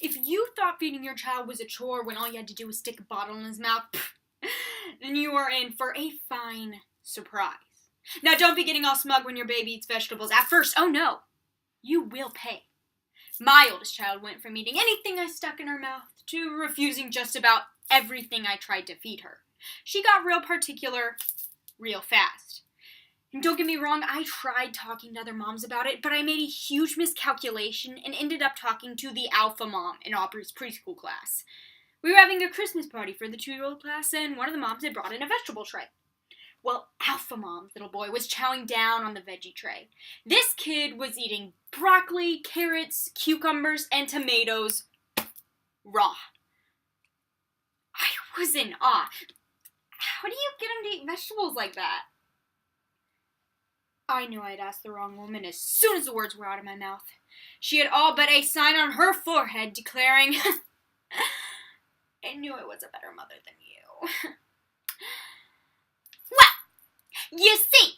If you thought feeding your child was a chore when all you had to do was stick a bottle in his mouth, then you are in for a fine surprise. Now, don't be getting all smug when your baby eats vegetables at first. Oh, no. You will pay. My oldest child went from eating anything I stuck in her mouth to refusing just about everything I tried to feed her. She got real particular real fast. And don't get me wrong, I tried talking to other moms about it, but I made a huge miscalculation and ended up talking to the alpha mom in Aubrey's preschool class. We were having a Christmas party for the 2-year-old class, and one of the moms had brought in a vegetable tray. Well, alpha mom's little boy was chowing down on the veggie tray. This kid was eating broccoli, carrots, cucumbers, and tomatoes raw. I was in awe. How do you get him to eat vegetables like that? I knew I'd asked the wrong woman as soon as the words were out of my mouth. She had all but a sign on her forehead declaring, I knew I was a better mother than you. Well, you see,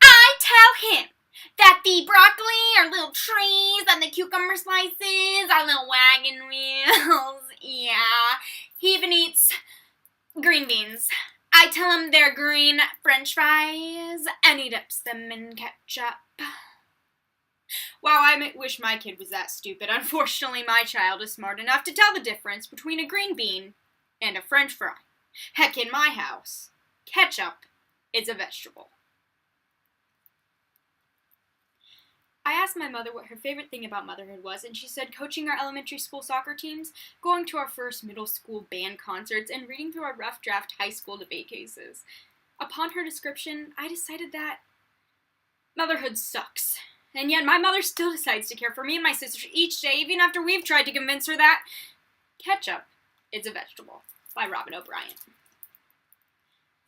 I tell him that the broccoli are little trees and the cucumber slices are little wagon wheels. Yeah, he even eats green beans. I tell him they're green French fries, and he dips them in ketchup. Wow, I wish my kid was that stupid. Unfortunately, my child is smart enough to tell the difference between a green bean and a French fry. Heck, in my house, ketchup is a vegetable. I asked my mother what her favorite thing about motherhood was, and she said coaching our elementary school soccer teams, going to our first middle school band concerts, and reading through our rough draft high school debate cases. Upon her description, I decided that motherhood sucks. And yet my mother still decides to care for me and my sister each day, even after we've tried to convince her that ketchup is a vegetable. By Robin O'Brien.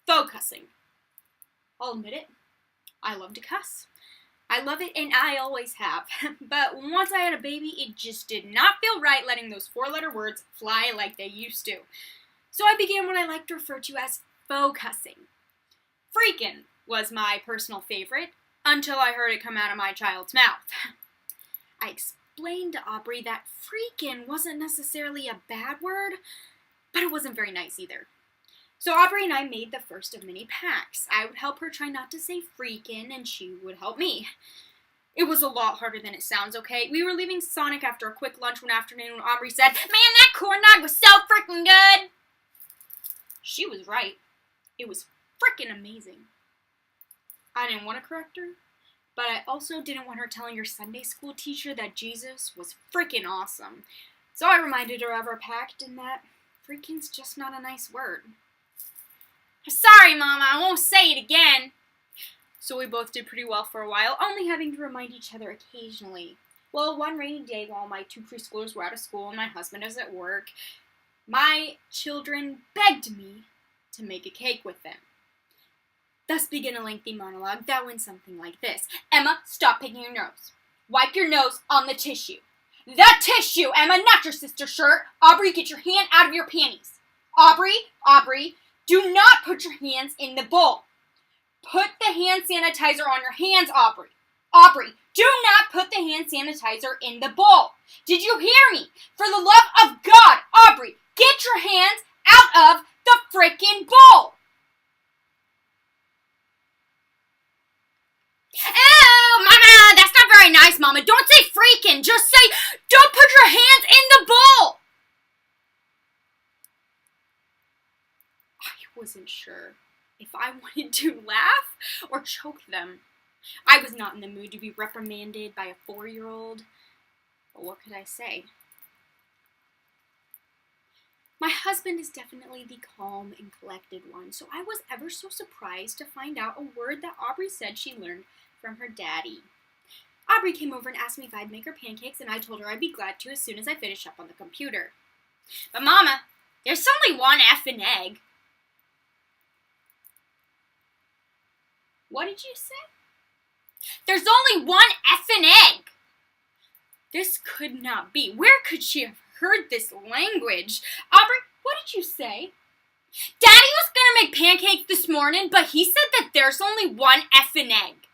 Faux cussing. I'll admit it, I love to cuss. I love it, and I always have. But once I had a baby, it just did not feel right letting those 4-letter words fly like they used to. So I began what I like to refer to as faux cussing. Freakin' was my personal favorite until I heard it come out of my child's mouth. I explained to Aubrey that freakin' wasn't necessarily a bad word, but it wasn't very nice either. So Aubrey and I made the first of many pacts. I would help her try not to say freakin', and she would help me. It was a lot harder than it sounds, okay? We were leaving Sonic after a quick lunch one afternoon when Aubrey said, "Man, that corn dog was so freaking good!" She was right. It was freaking amazing. I didn't want to correct her, but I also didn't want her telling her Sunday school teacher that Jesus was freaking awesome. So I reminded her of our pact and that freaking's just not a nice word. "Sorry, Mama, I won't say it again." So we both did pretty well for a while, only having to remind each other occasionally. Well, one rainy day while my 2 preschoolers were out of school and my husband was at work, my children begged me to make a cake with them. Thus began a lengthy monologue that went something like this. "Emma, stop picking your nose. Wipe your nose on the tissue. The tissue, Emma, not your sister's shirt. Aubrey, get your hand out of your panties. Aubrey, do not put your hands in the bowl. Put the hand sanitizer on your hands, Aubrey. Aubrey, do not put the hand sanitizer in the bowl. Did you hear me? For the love of God, Aubrey, get your hands out of the frickin' bowl." "Oh, Mama, that's not very nice, Mama. Don't say freaking. Just say, don't put your hands in the bowl." I wasn't sure if I wanted to laugh or choke them. I was not in the mood to be reprimanded by a 4-year-old. But what could I say? My husband is definitely the calm and collected one, so I was ever so surprised to find out a word that Aubrey said she learned from her daddy. Aubrey came over and asked me if I'd make her pancakes, and I told her I'd be glad to as soon as I finished up on the computer. "But Mama, there's only one effing egg." "What did you say?" "There's only one effing egg." This could not be. Where could she have heard this language? "Aubrey, what did you say?" "Daddy was gonna make pancakes this morning, but he said that there's only one effing egg."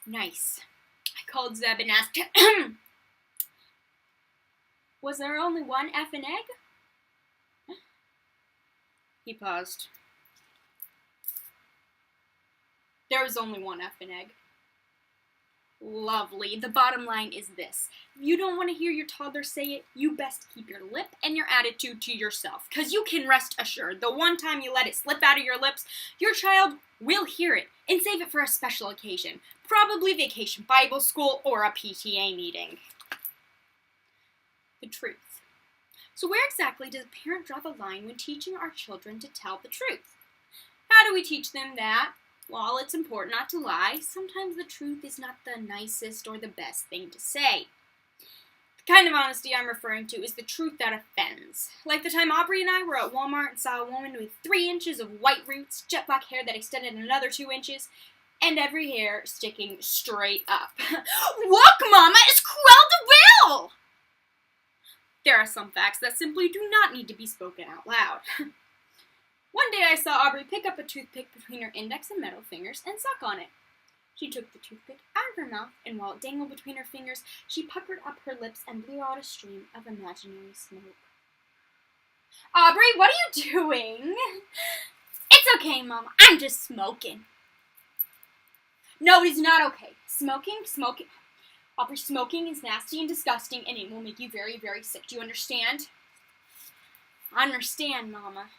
Nice. I called Zeb and asked, Was there only one effing egg? He paused. There was only one effing egg. Lovely. The bottom line is this. If you don't want to hear your toddler say it, you best keep your lip and your attitude to yourself. Because you can rest assured, the one time you let it slip out of your lips, your child will hear it and save it for a special occasion. Probably vacation Bible school or a PTA meeting. The truth. So where exactly does a parent draw the line when teaching our children to tell the truth? How do we teach them that, while it's important not to lie, sometimes the truth is not the nicest or the best thing to say? The kind of honesty I'm referring to is the truth that offends. Like the time Aubrey and I were at Walmart and saw a woman with 3 inches of white roots, jet black hair that extended another 2 inches, and every hair sticking straight up. Look, Mama, it's Cruella de Vil! There are some facts that simply do not need to be spoken out loud. One day I saw Aubrey pick up a toothpick between her index and middle fingers and suck on it. She took the toothpick out of her mouth, and while it dangled between her fingers, she puckered up her lips and blew out a stream of imaginary smoke. Aubrey, what are you doing? It's okay, Mom. I'm just smoking. No, it is not okay. Smoking. Aubrey, smoking is nasty and disgusting, and it will make you very, very sick. Do you understand? I understand, Mama.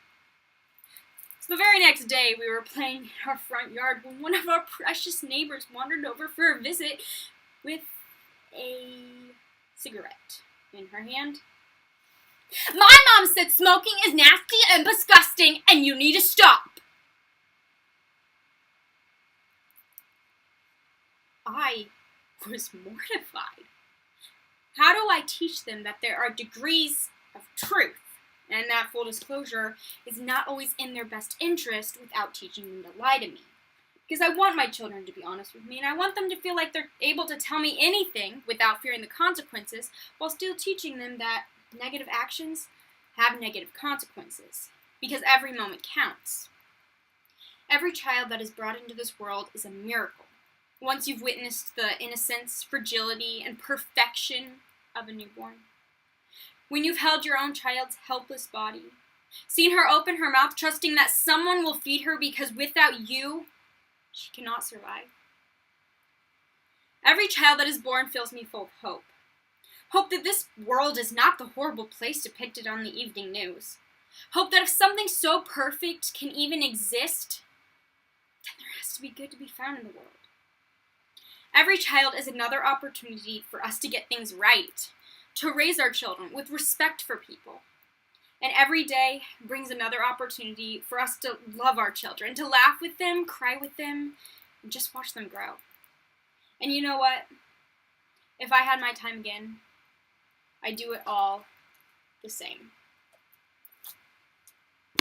So the very next day, we were playing in our front yard when one of our precious neighbors wandered over for a visit with a cigarette in her hand. My mom said smoking is nasty and disgusting, and you need to stop. I was mortified. How do I teach them that there are degrees of truth, and that full disclosure is not always in their best interest without teaching them to lie to me? Because I want my children to be honest with me, and I want them to feel like they're able to tell me anything without fearing the consequences, while still teaching them that negative actions have negative consequences, because every moment counts. Every child that is brought into this world is a miracle. Once you've witnessed the innocence, fragility, and perfection of a newborn. When you've held your own child's helpless body, seen her open her mouth trusting that someone will feed her because without you, she cannot survive. Every child that is born fills me full of hope. Hope that this world is not the horrible place depicted on the evening news. Hope that if something so perfect can even exist, then there has to be good to be found in the world. Every child is another opportunity for us to get things right, to raise our children with respect for people. And every day brings another opportunity for us to love our children, to laugh with them, cry with them, and just watch them grow. And you know what? If I had my time again, I'd do it all the same.